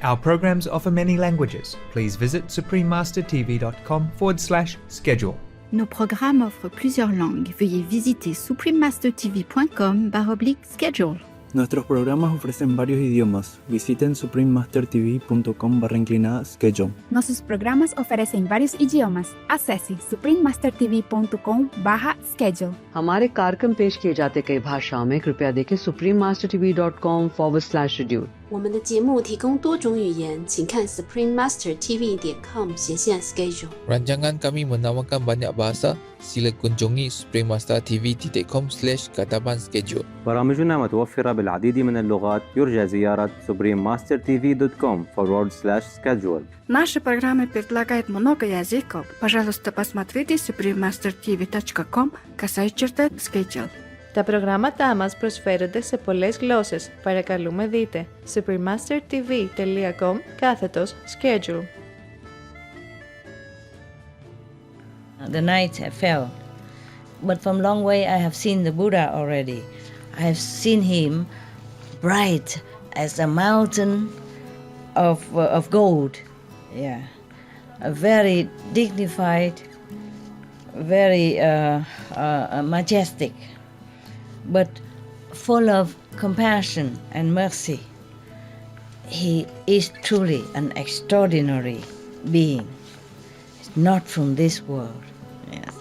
Our programs offer many languages. Please visit suprememastertv.com/schedule. Nos programmes offrent plusieurs langues. Veuillez visiter suprememastertv.com/schedule. Nuestros programas ofrecen varios idiomas. Visiten suprememastertv.com/schedule. Nossos programas oferecem vários idiomas. Acesse suprememastertv.com/schedule. हमारे कार्यक्रम पेश किए जाते कई भाषाओं में कृपया देखें suprememastertv.com/schedule。我们的节目提供多种语言，请看 suprememastertv.com/schedule。 Rancangan kami menawarkan banyak bahasa. Sila kunjungi suprememastertv.com/kataban-schedule. برامجنا متوفرة بالعديد من اللغات. يرجى زيارة suprememastertv.com/schedule. Наши программы предлагают много языков. Пожалуйста, посмотрите suprememastertv.com/schedule. Τα προγράμματά μας προσφέρονται σε πολλές γλώσσες. Παρακαλούμε δείτε suprememastertv.com/schedule. The night fell, but from long way I have seen the Buddha already. I have seen him bright as a mountain of gold. Yeah, a very dignified, very majestic, but full of compassion and mercy. He is truly an extraordinary being. He's not from this world. Yes.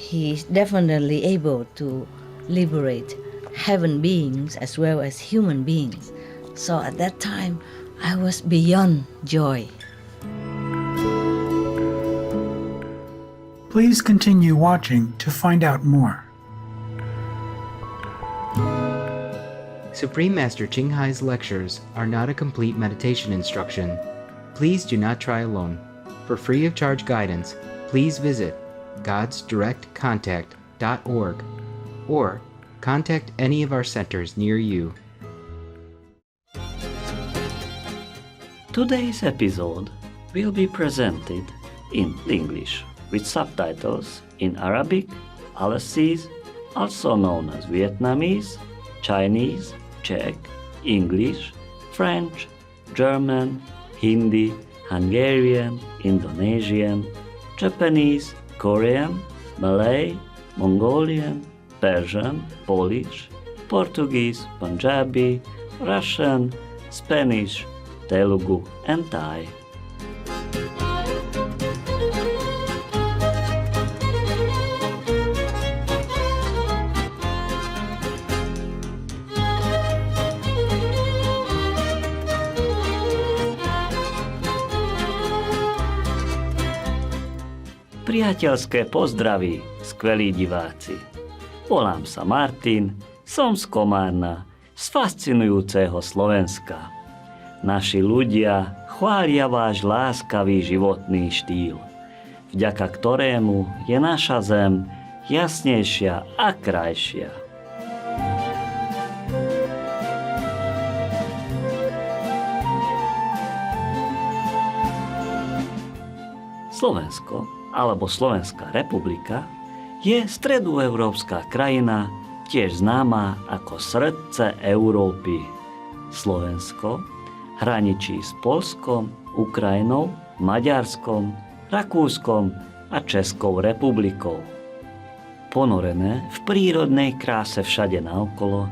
He is definitely able to liberate heaven beings as well as human beings. So at that time, I was beyond joy. Please continue watching to find out more. Supreme Master Ching Hai's lectures are not a complete meditation instruction. Please do not try alone. For free of charge guidance, please visit godsdirectcontact.org or contact any of our centers near you. Today's episode will be presented in English with subtitles in Arabic, Alsace, also known as Vietnamese, Chinese, Czech, English, French, German, Hindi, Hungarian, Indonesian, Japanese, Korean, Malay, Mongolian, Persian, Polish, Portuguese, Punjabi, Russian, Spanish, Telugu, and Thai. Priateľské pozdravy, skvelí diváci. Volám sa Martin, som z Komárna, z fascinujúceho Slovenska. Naši ľudia chvália váš láskavý životný štýl, vďaka ktorému je naša zem jasnejšia a krajšia. Slovensko alebo Slovenská republika je stredoeurópska krajina, tiež známa ako srdce Európy. Slovensko hraničí s Poľskom, Ukrajinou, Maďarskom, Rakúskom a Českou republikou. Ponorené v prírodnej kráse všade naokolo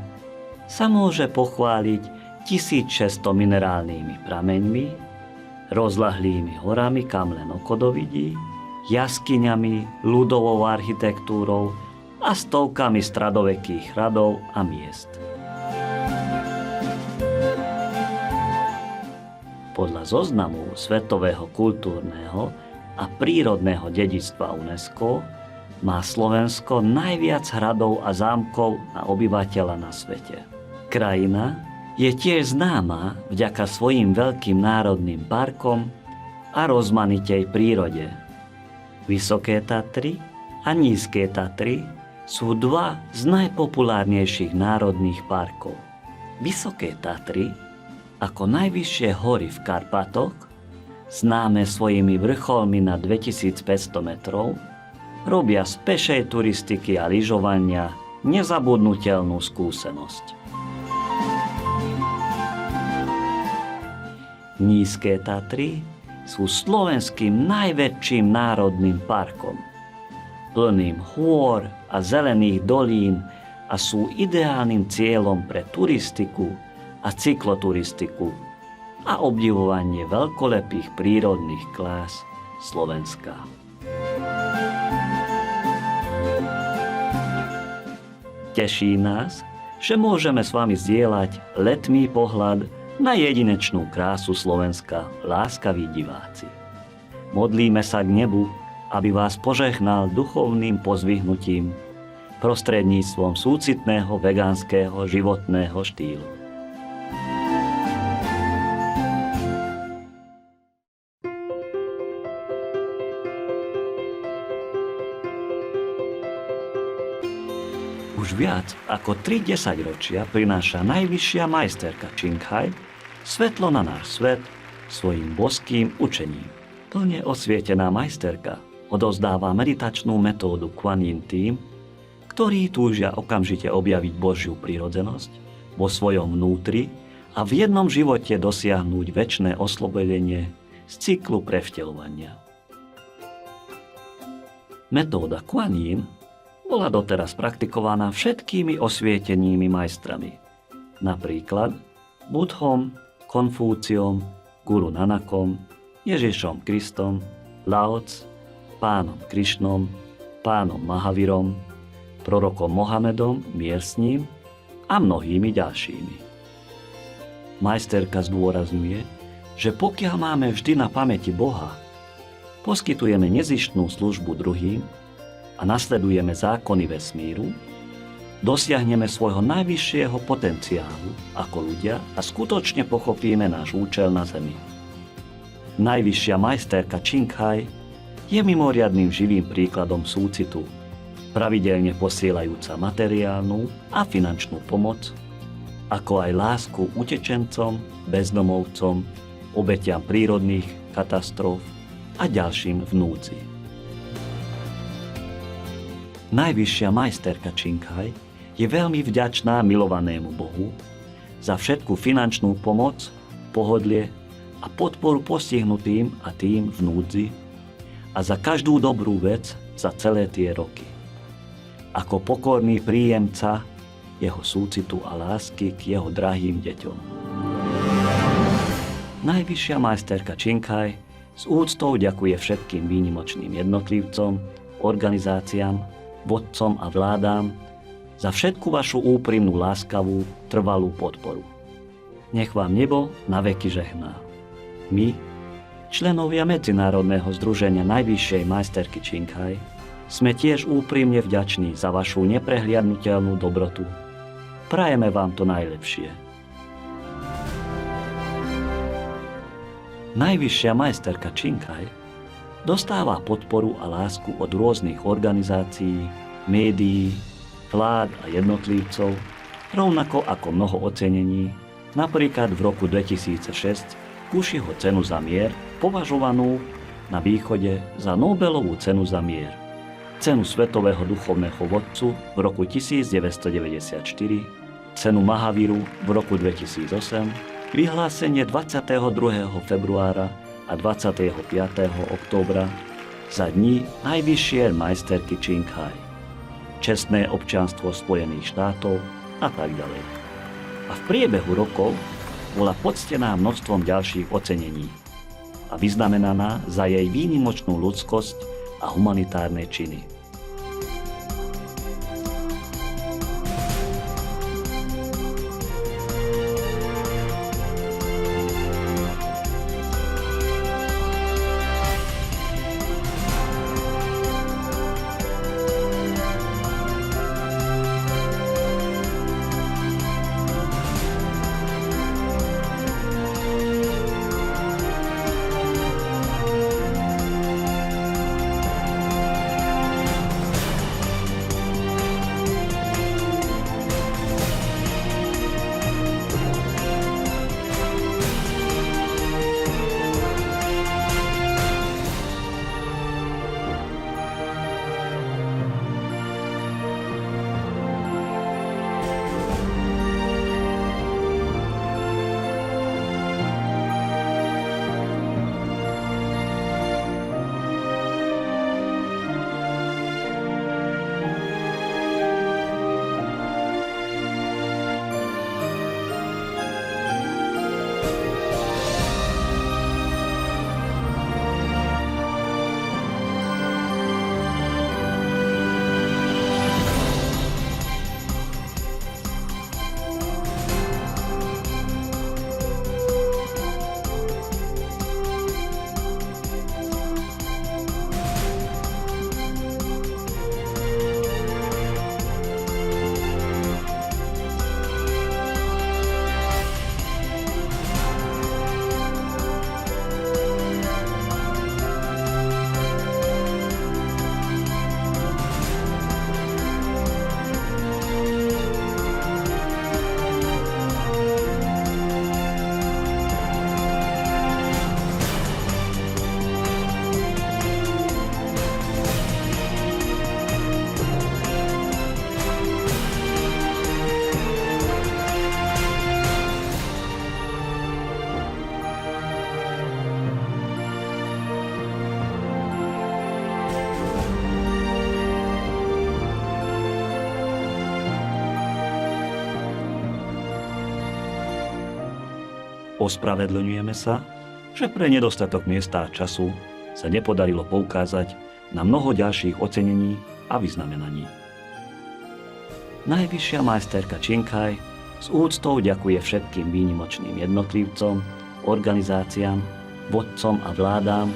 sa môže pochváliť 1600 minerálnymi prameňmi, rozľahlými horami, kam len oko dovidí, jaskyňami, ľudovou architektúrou a stovkami stredovekých hradov a miest. Podľa zoznamu Svetového kultúrneho a prírodného dedičstva UNESCO má Slovensko najviac hradov a zámkov na obyvateľa na svete. Krajina je tiež známa vďaka svojim veľkým národným parkom a rozmanitej prírode. Vysoké Tatry a Nízke Tatry sú dva z najpopulárnejších národných parkov. Vysoké Tatry, ako najvyššie hory v Karpatoch, známe svojimi vrcholmi na 2500 metrov, robia z pešej turistiky a lyžovania nezabudnutelnú skúsenosť. Nízke Tatry sú slovenským najväčším národným parkom, plným hôr a zelených dolín a sú ideálnym cieľom pre turistiku a cykloturistiku a obdivovanie veľkolepých prírodných klás Slovenska. Teší nás, že môžeme s vami zdieľať letmý pohľad na jedinečnú krásu Slovenska, láskaví diváci. Modlíme sa k nebu, aby vás požehnal duchovným pozvihnutím prostredníctvom súcitného vegánskeho životného štýlu. Už viac ako 3 desaťročia prináša najvyššia majsterka Ching svetlo na náš svet svojím boským učením. Plne osvietená majsterka odovzdáva meditačnú metódu Kuan Yin tým, ktorí túžia okamžite objaviť Božiu prirodzenosť vo svojom vnútri a v jednom živote dosiahnuť večné oslobodenie z cyklu prevteľovania. Metóda Kuan Yin bola doteraz praktikovaná všetkými osvietenými majstrami, napríklad Budhom, Konfúciom, Guru Nanakom, Ježišom Kristom, Lao Tzu, pánom Krišnom, pánom Mahavirom, prorokom Mohamedom, mier s ním a mnohými ďalšími. Majsterka zdôrazňuje, že pokiaľ máme vždy na pamäti Boha, poskytujeme nezištnú službu druhým a nasledujeme zákony vesmíru, dosiahneme svojho najvyššieho potenciálu ako ľudia a skutočne pochopíme náš účel na Zemi. Najvyššia majsterka Ching je mimoriadnym živým príkladom súcitu, pravidelne posielajúca materiálnu a finančnú pomoc, ako aj lásku utečencom, bezdomovcom, obetiam prírodných katastrof a ďalším v núdzi. Najvyššia majsterka Ching je veľmi vďačná milovanému Bohu za všetku finančnú pomoc, pohodlie a podporu postihnutým a tým v núdzi a za každú dobrú vec za celé tie roky. Ako pokorný príjemca jeho súcitu a lásky k jeho drahým deťom. Najvyššia majsterka Ching s úctou ďakuje všetkým výnimočným jednotlivcom, organizáciám, vodcom a vládám za všetku vašu úprimnú, láskavú, trvalú podporu. Nech vám nebo na veky žehná. My, členovia Medzinárodného združenia Najvyššej majsterky Ching sme tiež úprimne vďační za vašu neprehliadnutelnú dobrotu. Prajeme vám to najlepšie. Najvyššia majsterka Ching dostáva podporu a lásku od rôznych organizácií, médií, vlád a jednotlivcov, rovnako ako mnoho ocenení, napríklad v roku 2006 Cushyho cenu za mier, považovanú na východe za Nobelovú cenu za mier, cenu Svetového duchovného vodcu v roku 1994, cenu Mahaviru v roku 2008, vyhlásenie 22. februára a 25. októbra za dni najvyššie majsterky Ching čestné občianstvo Spojených štátov a tak ďalej. A v priebehu rokov bola poctená množstvom ďalších ocenení a vyznamenaná za jej výnimočnú ľudskosť a humanitárne činy. Ospravedlňujeme sa, že pre nedostatok miesta a času sa nepodarilo poukázať na mnoho ďalších ocenení a vyznamenaní. Najvyššia majsterka Ching s úctou ďakuje všetkým výnimočným jednotlivcom, organizáciám, vodcom a vládám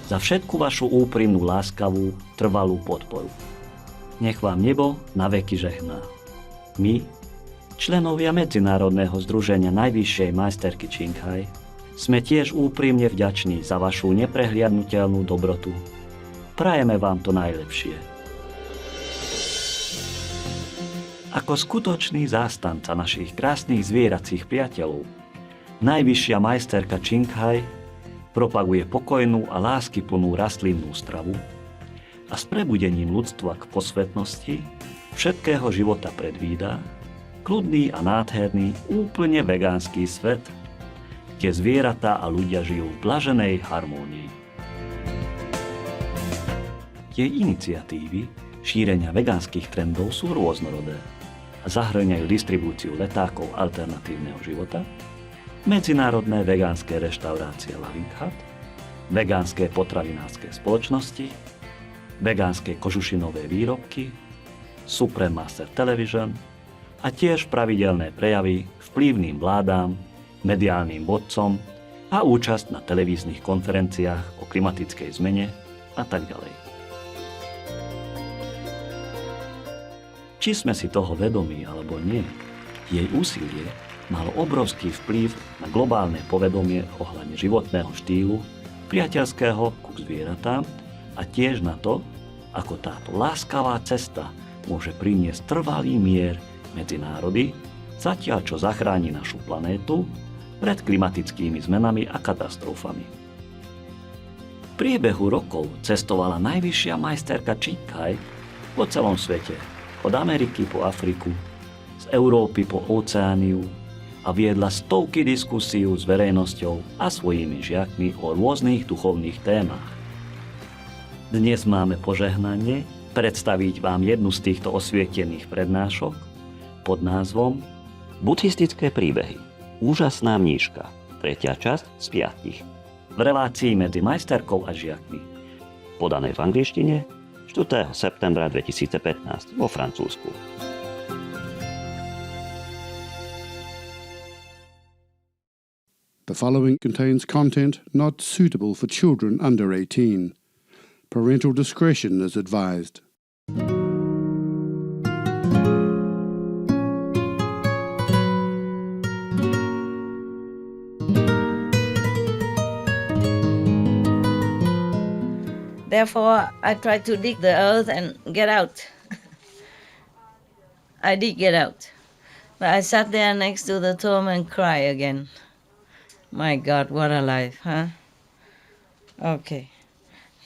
za všetku vašu úprimnú, láskavú, trvalú podporu. Nech vám nebo na veky žehná. My, členovia Medzinárodného združenia Najvyššej majsterky Ching sme tiež úprimne vďační za vašu neprehliadnutelnú dobrotu. Prajeme vám to najlepšie. Ako skutočný zástanca našich krásnych zvieracích priateľov, Najvyššia majsterka Ching propaguje pokojnú a láskyplnú rastlinnú stravu a s prebudením ľudstva k posvetnosti všetkého života predvída kľudný a nádherný, úplne vegánsky svet, kde zvieratá a ľudia žijú v blaženej harmónii. Jej iniciatívy šírenia vegánskych trendov sú rôznorodé a zahŕňajú distribúciu letákov alternatívneho života, medzinárodné vegánske reštaurácie Loving Hut, vegánske potravinárske spoločnosti, vegánske kožušinové výrobky, Suprema Television a tiež pravidelné prejavy vplyvným vládám, mediálnym vodcom a účasť na televíznych konferenciách o klimatickej zmene a tak ďalej. Či sme si toho vedomí alebo nie, jej úsilie malo obrovský vplyv na globálne povedomie ohľadne životného štýlu, priateľského ku zvieratám a tiež na to, ako táto láskavá cesta môže priniesť trvalý mier medzi národy, zatiaľ čo zachráni našu planétu pred klimatickými zmenami a katastrofami. V priebehu rokov cestovala najvyššia majsterka Ching po celom svete, od Ameriky po Afriku, z Európy po Oceániu a viedla stovky diskusií s verejnosťou a svojimi žiakmi o rôznych duchovných témach. Dnes máme požehnanie predstaviť vám jednu z týchto osvietených prednášok pod názvom Buddhistické príbehy. Úžasná mníška. 3. časť z 5. V relácii medzi majsterkou a žiakmi. Podanej v angličtine 4. septembra 2015 vo Francúzsku. The following contains content not suitable for children under 18. Parental discretion is advised. Therefore, I tried to dig the earth and get out. I did get out. But I sat there next to the tomb and cried again. My God, what a life, huh? Okay.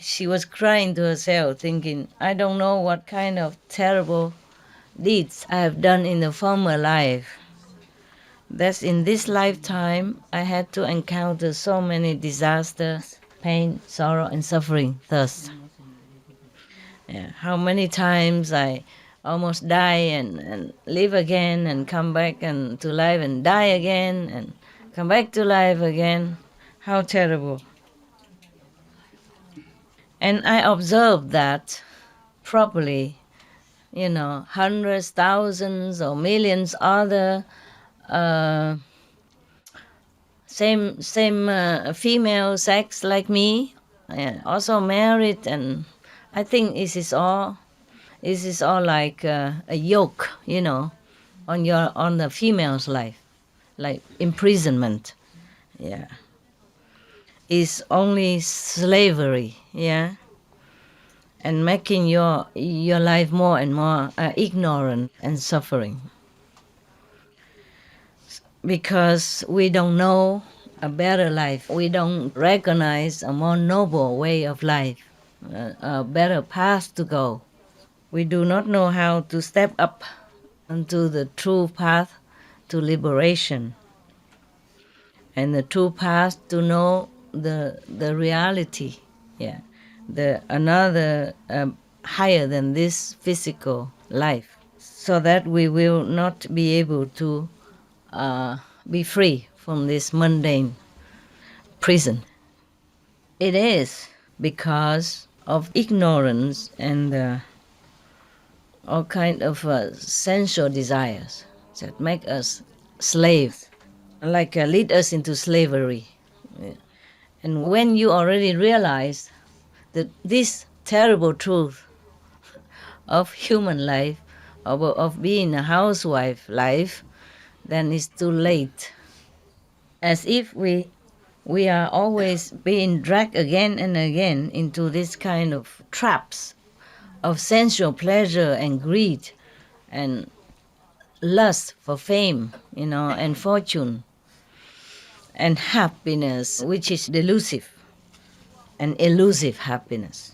She was crying to herself, thinking, I don't know what kind of terrible deeds I have done in the former life. That in this lifetime, I had to encounter so many disasters, pain, sorrow, and suffering, thirst. Yeah. How many times I almost die and live again and come back and to life and die again and come back to life again. How terrible. And I observed that properly, hundreds, thousands, or millions other same female sex like me, also married, and I think this is all like a yoke, on the female's life, like imprisonment, yeah. Is only slavery, yeah, and making your life more and more ignorant and suffering. Because we don't know a better life. We don't recognize a more noble way of life, a better path to go. We do not know how to step up onto the true path to liberation and the true path to know the reality, yeah, another higher than this physical life, so that we will not be able to be free from this mundane prison. It is because of ignorance and all kind of sensual desires that make us slaves, like lead us into slavery. And when you already realize that this terrible truth of human life, of being a housewife life, then it's too late. As if we are always being dragged again and again into this kind of traps of sensual pleasure and greed and lust for fame, and fortune and happiness, which is delusive and elusive happiness.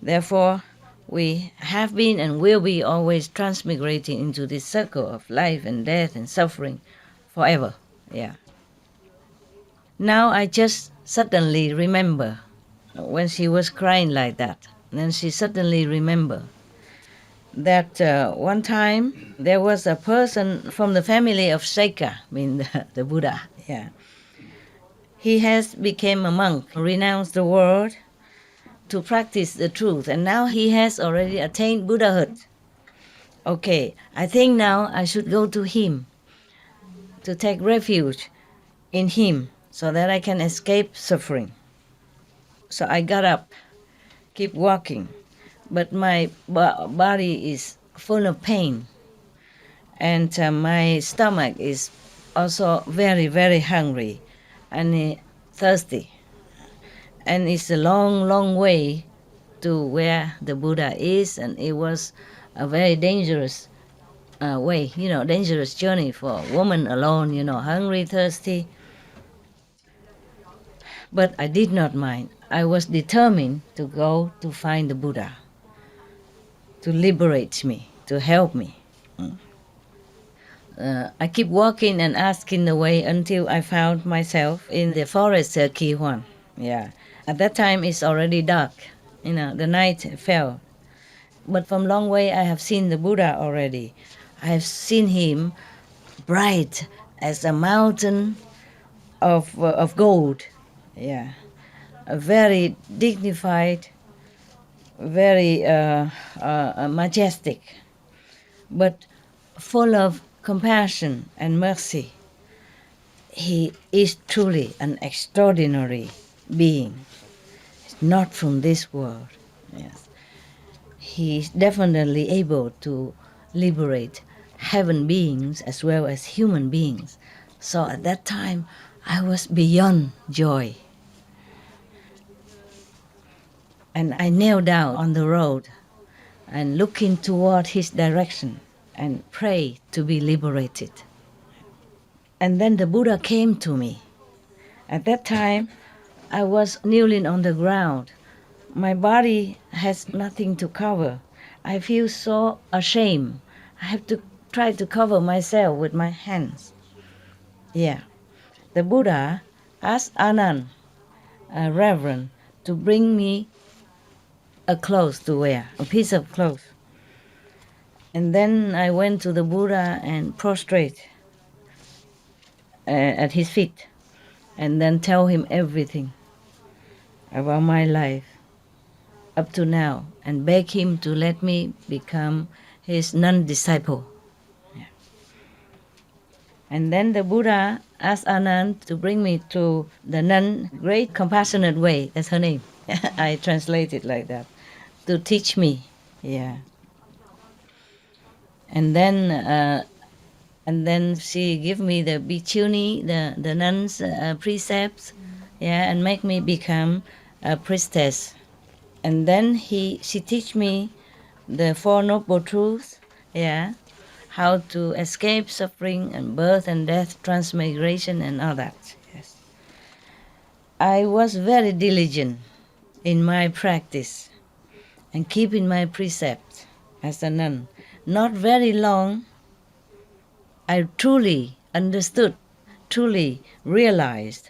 Therefore, we have been and will be always transmigrating into this circle of life and death and suffering forever. Yeah. Now I just suddenly remember when she was crying like that. Then she suddenly remembered that one time there was a person from the family of Shaka, the Buddha. Yeah. He has become a monk, renounced the world to practice the truth, and now he has already attained Buddhahood. Okay, I think now I should go to him to take refuge in him so that I can escape suffering. So I got up, keep walking, but my body is full of pain, and my stomach is also very, very hungry and thirsty. And it's a long, long way to where the Buddha is, and it was a very dangerous way, dangerous journey for a woman alone, hungry, thirsty. But I did not mind. I was determined to go to find the Buddha, to liberate me, to help me. I keep walking and asking the way until I found myself in the forest Kihuan. Yeah. At that time, it's already dark. The night fell. But from long way, I have seen the Buddha already. I have seen him bright as a mountain of gold. Yeah. A very dignified, very majestic, but full of compassion and mercy. He is truly an extraordinary being. He's not from this world. Yes. He's definitely able to liberate heaven beings as well as human beings. So at that time, I was beyond joy. And I knelt down on the road and looking toward his direction and prayed to be liberated. And then the Buddha came to me. At that time, I was kneeling on the ground. My body has nothing to cover. I feel so ashamed. I have to try to cover myself with my hands. Yeah. The Buddha asked Anand, a reverend, to bring me a clothes to wear, a piece of clothes. And then I went to the Buddha and prostrate at his feet, and then tell him everything about my life up to now, and beg him to let me become his non-disciple. Yeah. And then the Buddha asked Anand to bring me to the nun, Great Compassionate Way, that's her name. I translate it like that, to teach me. Yeah. And then she give me the bhikkhuni, the nuns' precepts, yeah, and make me become a priestess. And then she teach me the Four Noble Truths, yeah, how to escape suffering and birth and death, transmigration and all that. Yes. I was very diligent in my practice and keeping my precepts as a nun. Not very long, I truly understood, truly realized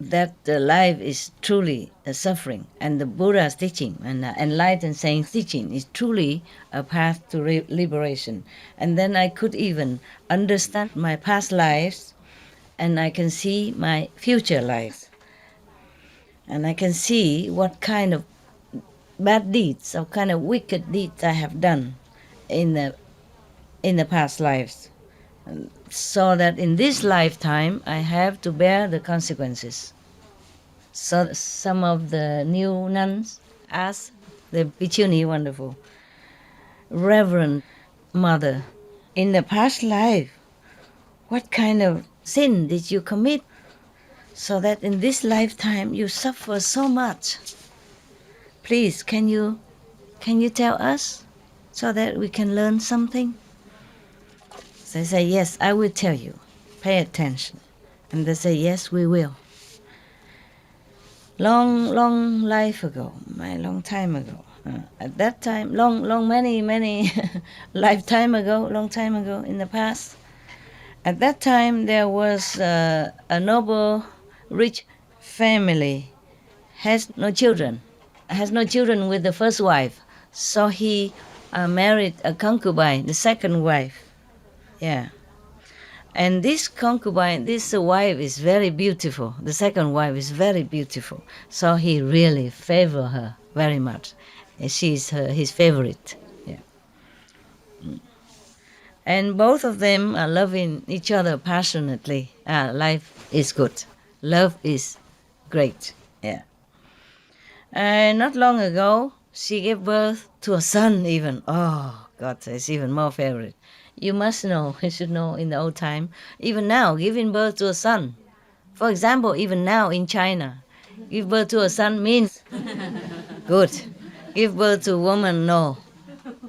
that life is truly a suffering, and the Buddha's teaching and enlightened saints' teaching is truly a path to liberation. And then I could even understand my past lives, and I can see my future lives. And I can see what kind of bad deeds, what kind of wicked deeds I have done in the past lives. So that in this lifetime I have to bear the consequences. So some of the new nuns asked the Bhikkhuni, wonderful, Reverend Mother, in the past life, what kind of sin did you commit so that in this lifetime you suffer so much? Please, can you tell us so that we can learn something? They say, yes, I will tell you. Pay attention. And they say, yes, we will. Long life ago, long time ago. At that time, many lifetime ago, long time ago in the past. At that time, there was a noble, rich family, has no children with the first wife. So he married a concubine, the second wife. Yeah. And this concubine, this wife is very beautiful. The second wife is very beautiful. So he really favored her very much. She's his favorite. Yeah. And both of them are loving each other passionately. Life is good. Love is great. Yeah. Not long ago, she gave birth to a son even. Oh, God, it's even more favorite. You must know, you should know in the old time, even now, giving birth to a son. For example, even now in China, give birth to a son means good. Give birth to a woman, no.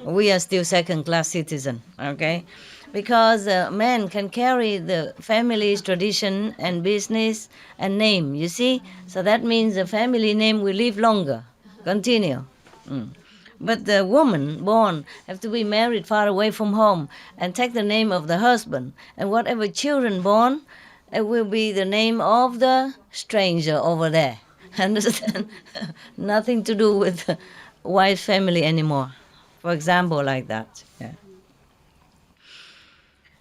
We are still second-class citizen, okay? Because men can carry the family's tradition and business and name, you see? So that means the family name will live longer, continue. But the woman born have to be married far away from home and take the name of the husband. And whatever children born, it will be the name of the stranger over there. Understand? Nothing to do with the wife's family anymore. For example, like that. Yeah.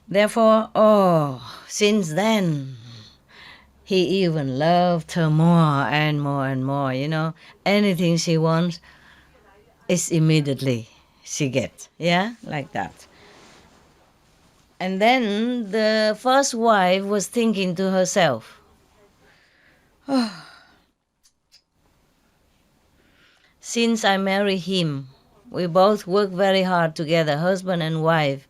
Therefore, since then, he even loved her more and more and more, you know. Anything she wants, is immediately she gets, yeah, like that. And then the first wife was thinking to herself, oh, since I marry him, we both work very hard together, husband and wife,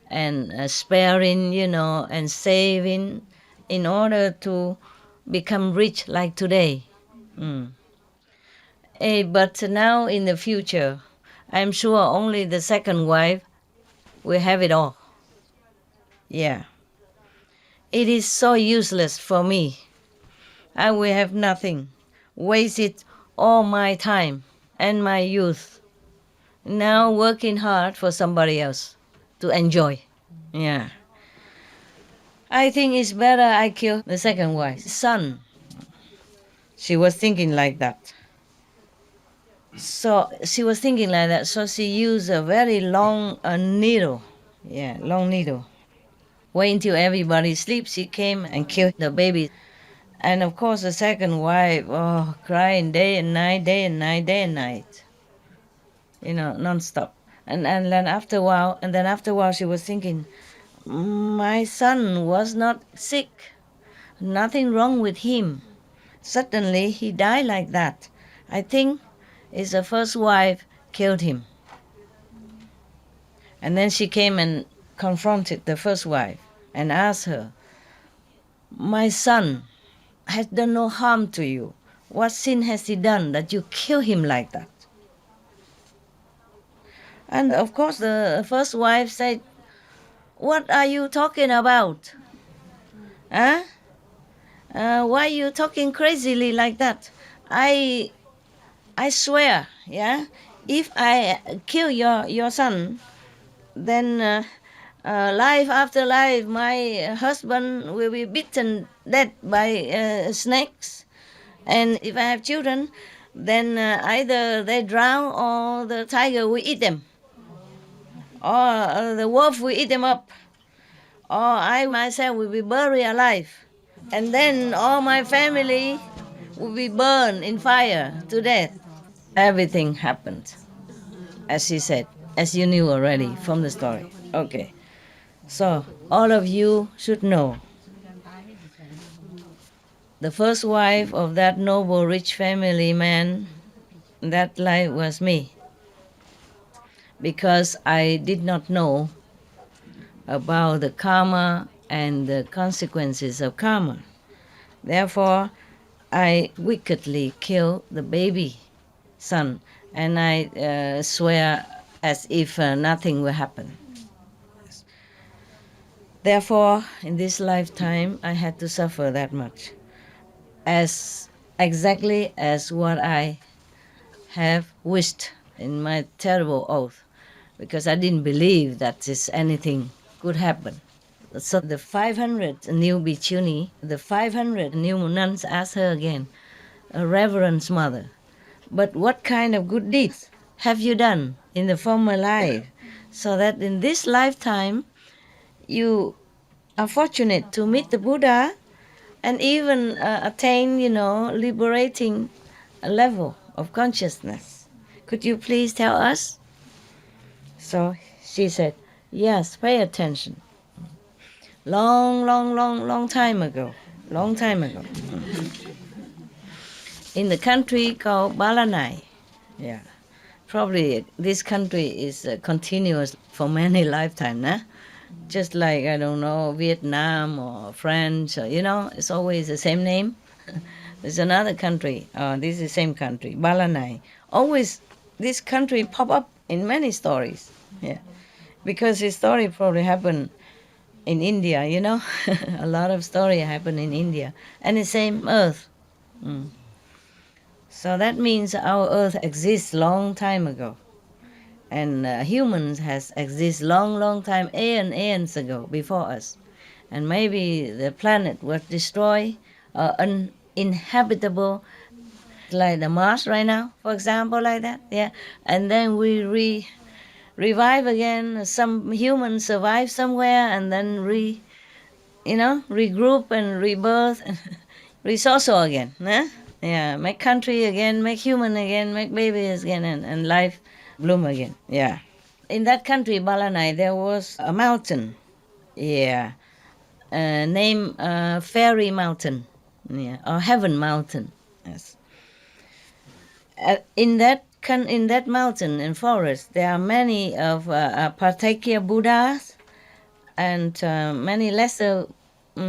and sparing, you know, and saving in order to become rich like today. But now in the future, I'm sure only the second wife will have it all. Yeah. It is so useless for me. I will have nothing. Wasted all my time and my youth. Now working hard for somebody else to enjoy. Yeah. I think it's better I kill the second wife's son. She was thinking like that. So she was thinking like that. So she used a very long needle. Yeah, long needle. Wait until everybody sleeps. She came and killed the baby. And of course the second wife, crying day and night, day and night, day and night. You know, non-stop. And then after a while, she was thinking, my son was not sick. Nothing wrong with him. Suddenly he died like that. I think it's the first wife killed him. And then she came and confronted the first wife and asked her, my son has done no harm to you. What sin has he done that you kill him like that? And of course the first wife said, what are you talking about? Huh? Why are you talking crazily like that? I swear, yeah, if I kill your son, then life after life, my husband will be bitten dead by snakes, And if I have children, then either they drown or the tiger will eat them, or the wolf will eat them up, or I myself will be buried alive. And then all my family will be burned in fire to death. Everything happened, as he said, as you knew already from the story. Okay. So all of you should know. The first wife of that noble rich family man, that life was me. Because I did not know about the karma and the consequences of karma. Therefore, I wickedly killed the baby son, and I swear as if nothing will happen. Therefore, in this lifetime, I had to suffer that much, as exactly as what I have wished in my terrible oath, because I didn't believe that anything could happen. So the 500 new bhikkhuni, the 500 new nuns asked her again, Reverend Mother, but what kind of good deeds have you done in the former life, so that in this lifetime you are fortunate to meet the Buddha and even attain, liberating a level of consciousness? Could you please tell us? So she said, yes, pay attention. Long time ago, in the country called Balanai. Yeah. Probably this country is continuous for many lifetimes, nah? Just like, I don't know, Vietnam or French, or, it's always the same name. There's another country, this is the same country, Balanai. Always this country pop up in many stories, yeah. Because his story probably happened in India, a lot of story happened in India, and the same earth. So that means our earth exists long time ago. And humans has existed long time, aeons ago, before us. And maybe the planet was destroyed, uninhabitable, like the Mars right now, for example, like that, yeah. And then we revive again. Some humans survive somewhere, and then regroup and rebirth, and resource again, huh? Yeah, make country again, make human again, make babies again, and life bloom again, yeah. In that country, Balanai, there was a mountain, yeah, named Fairy Mountain, yeah, or Heaven Mountain, yes. In that mountain and forest, there are many of Partakya Buddhas and many lesser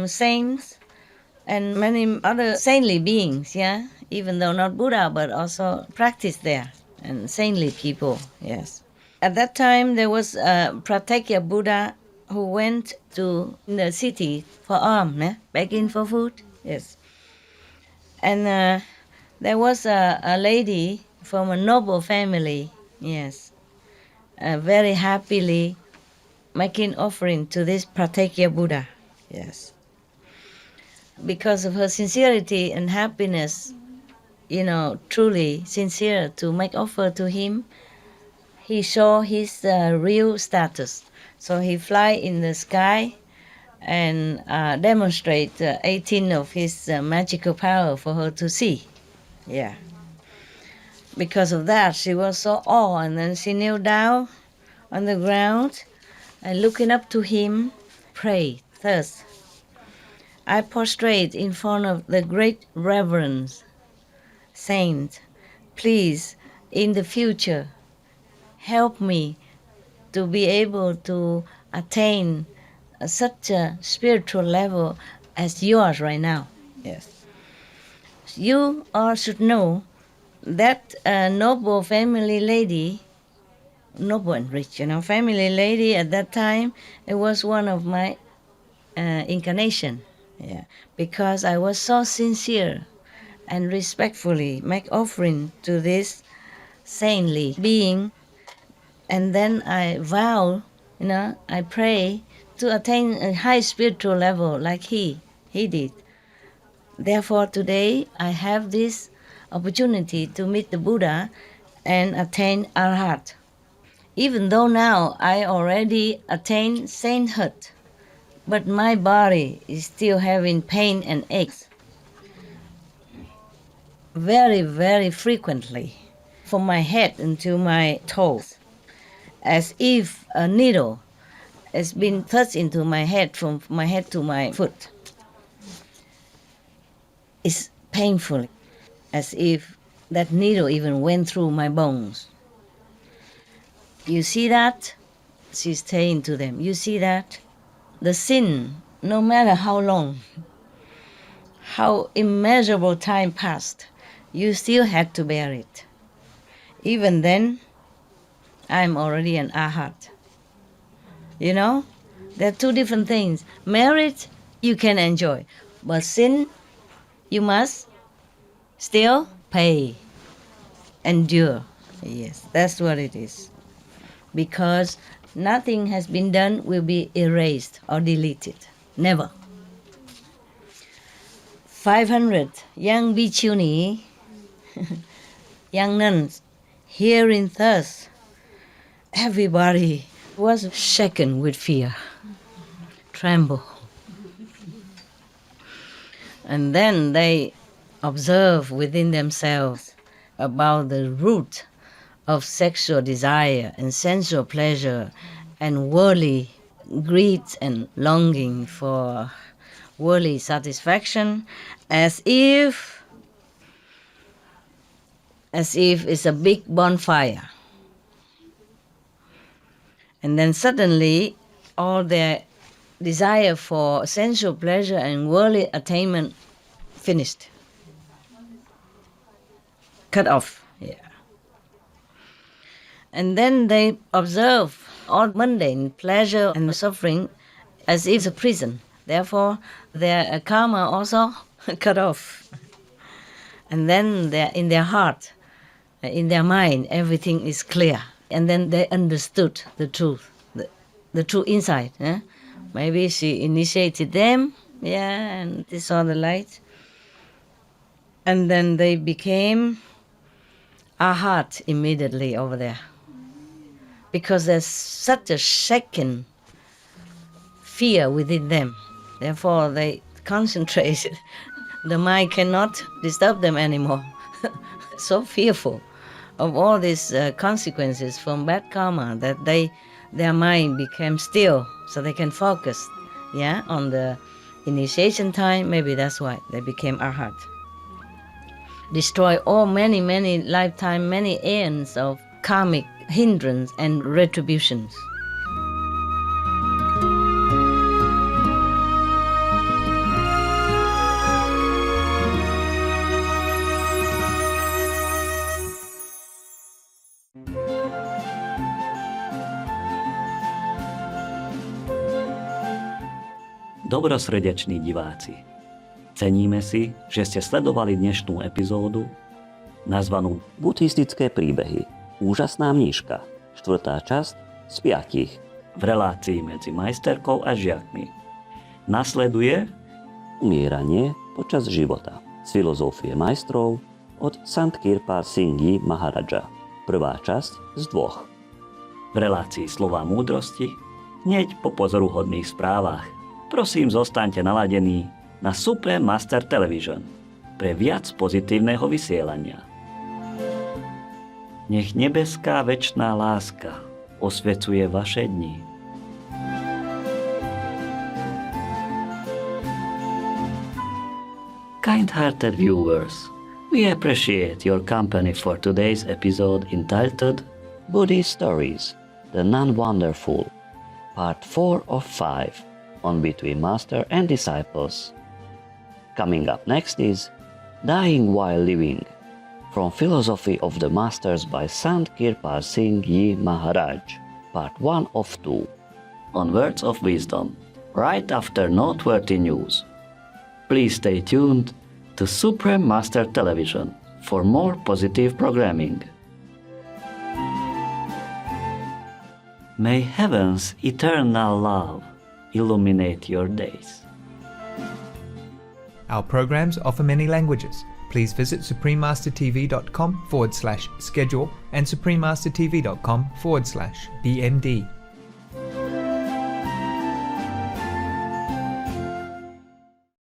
saints and many other saintly beings, yeah, even though not Buddha, but also practice there, and saintly people, yes. At that time, there was a Pratyeka Buddha who went to the city for alms, begging for food, yes. And there was a lady from a noble family, yes, very happily making offering to this Pratyeka Buddha, yes. Because of her sincerity and happiness, truly sincere to make offer to him, he saw his real status. So he fly in the sky and demonstrate 18 of his magical power for her to see. Yeah. Because of that, she was so awed, and then she knelt down on the ground and looking up to him, prayed thus. I prostrate in front of the great reverend saint. Please, in the future, help me to be able to attain such a spiritual level as yours right now. Yes. You all should know that noble family lady, noble and rich, family lady at that time, it was one of my incarnation. Yeah, because I was so sincere and respectfully make offering to this saintly being, and then I vow, I pray to attain a high spiritual level like he did. Therefore, today I have this opportunity to meet the Buddha and attain Arhat. Even though now I already attained sainthood, but my body is still having pain and aches very, very frequently from my head into my toes, as if a needle has been thrust into my head from my head to my foot. It's painful, as if that needle even went through my bones. You see that? She's saying to them, you see that? The sin, no matter how long, how immeasurable time passed, you still had to bear it. Even then, I'm already an Arhat. You know, there are two different things. Merit, you can enjoy, but sin, you must still pay, endure. Yes, that's what it is. Because nothing has been done will be erased or deleted. Never. 500 young bhikkhuni, young nuns, hearing thus, everybody was shaken with fear, tremble. And then they observe within themselves about the root of sexual desire and sensual pleasure and worldly greed and longing for worldly satisfaction, as if it's a big bonfire. And then suddenly all their desire for sensual pleasure and worldly attainment finished. Cut off. Yeah. And then they observe all mundane pleasure and suffering as if it's a prison. Therefore, their karma also cut off. And then in their heart, in their mind, everything is clear. And then they understood the truth, the true insight. Maybe she initiated them, and they saw the light. And then they became Arhat immediately over there. Because there's such a shaken fear within them. Therefore, they concentrated. The mind cannot disturb them anymore. So fearful of all these consequences from bad karma that their mind became still, so they can focus, on the initiation time. Maybe that's why they became Arhat. Destroy all many lifetime, many aeons of karmic hindrance and retributions. Dobrosrdeční diváci, ceníme si, že ste sledovali dnešnú epizódu nazvanú Buddhistické príbehy. Úžasná mníška, 4. časť z 5 v relácii medzi majsterkou a žiakmi. Nasleduje umieranie počas života z filozofie majstrov od Sant Kirpal Singhi Maharaja, 1. časť z 2. V relácii Slová múdrosti hneď po pozoruhodných správach. Prosím, zostaňte naladení na Suprema Master Television pre viac pozitívneho vysielania. Nech nebeská večná láska osvecuje vaše dni. Kind-hearted viewers, we appreciate your company for today's episode entitled Buddhist Stories, the Non-Wonderful, Part 4 of 5. On Between Master and Disciples. Coming up next is Dying While Living, from Philosophy of the Masters by Sant Kirpal Singhi Maharaj, Part 1 of 2. On Words of Wisdom, right after noteworthy news. Please stay tuned to Suprema Master Television for more positive programming. May heaven's eternal love illuminate your days. Our programs offer many languages. Please visit suprememastertv.com/schedule and suprememastertv.com/BMD.